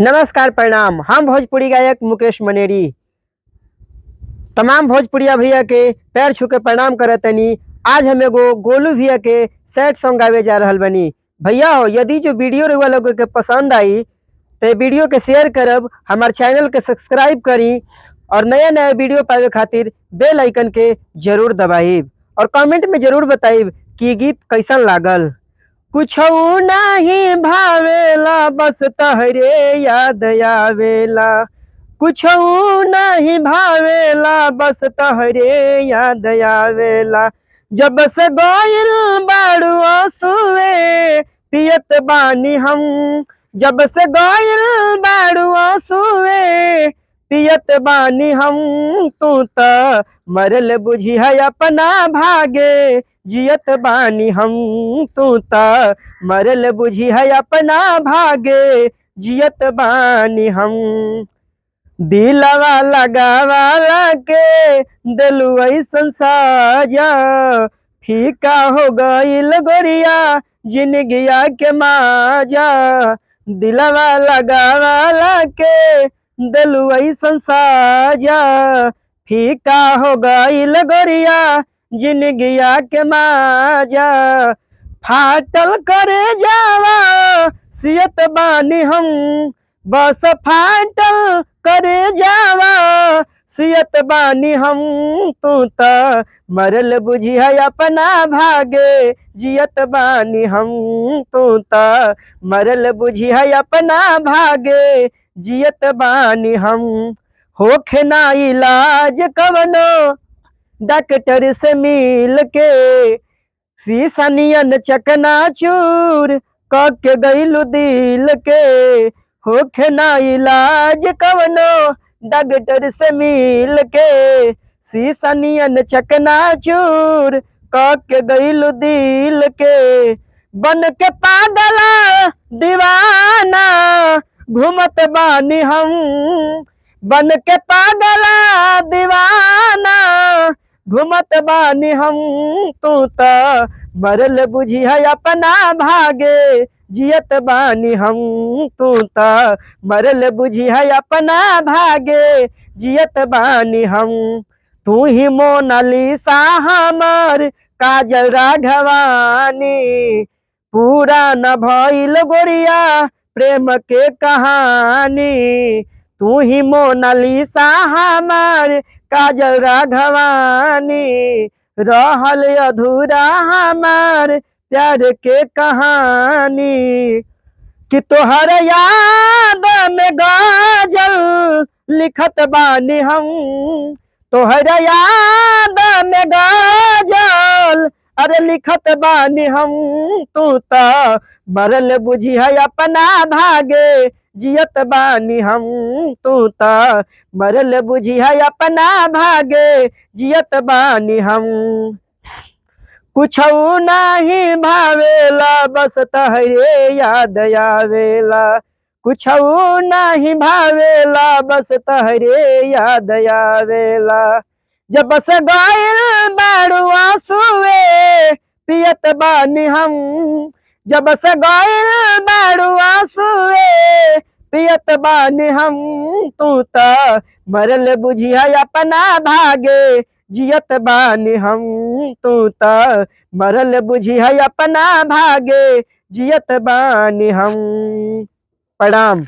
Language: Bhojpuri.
नमस्कार प्रणाम। हम भोजपुरी गायक मुकेश मनेरी तमाम भोजपुरिया भैया के पैर छू के प्रणाम करतनी। आज हम एगो गोलू भैया के सैड सॉन्ग गावे जा रहल बनी। भैया हो, यदि जो वीडियो रउआ लोगों के पसंद आई तो वीडियो के शेयर करब, हमारे चैनल के सब्सक्राइब करी और नया नया वीडियो पावे खातिर बेल आइकन के जरूर दबाइब और कमेंट में जरूर बताइब कि गीत कैसन लागल। कुछ नहीं भावेला बस तहरे याद आवेला, कुछ नहीं भावेला बस तहरे याद आवेला। जब से गइल बाड़ू आंसुए पियत बानी हम, जब से गइल बाड़ू आंसुए पियत बानी हम। तू त मरल बुझी है अपना भागे जियत बानी हम, तू त मरल बुझी है अपना भागे जियत बानी हम। दिलवा लगावाला के दिलु ऐसन साजा, फीका हो गइल गोरिया जिंदगिया के माजा। दिलवा लगावाला के दिलु ऐसन साजा, फीका हो गइल गोरिया जिंदगिया के माजा। फाटल करे जावा सियत बानी हम, बस फाटल करे जावा सियत बानी हम। तू त मरल बुझी है अपना भागे जियत बानी हम, तू त मरल बुझी है अपना भागे जियत बानी हम। होखे ना इलाज कवनो डॉक्टर से मिल के, शीशा नियन चकना चूर के गइलू दिल के। होखे ना इलाज कवनो डॉक्टर से मिल के, शीशा नियन चकना चूर के गइलू दिल के। बन के पागला दीवाना घूमत बानी हम, बन के पागला दीवाना घूमत बानी हम। तू त मरल बुझी है अपना भागे जियत बानी हम, तू त मरल बुझी है अपना भागे जियत बानी हम। तू ही मोनालिसा हमर काजल राघवानी, पूरा न भइल गोरिया प्रेम के कहानी। तू ही मोनालिसा हमार काजल राघवानी, रहल अधूरा हमार प्यार के कहानी। कि तोहर याद में गजल लिखत बानी हम, तोहर याद में गजल अरे लिखत बानी हम। तू त मरल बुझी है अपना भागे जियत बानी हम, तू त मरल बुझी है अपना भागे जियत बानी हम। कुछ नहीं भावेला बस तहरे याद आवेला, कुछ नहीं भावेला बस तहरे याद आवेला। जब से गइल बाड़ू आंसुए पियत बानी हम, जब से गइल बाड़ू आंसुए पियत बानी हम। तू त मरल बुझी है अपना भागे जियत बानी हम, तू त मरल बुझी है अपना भागे जियत बानी हम। प्रणाम।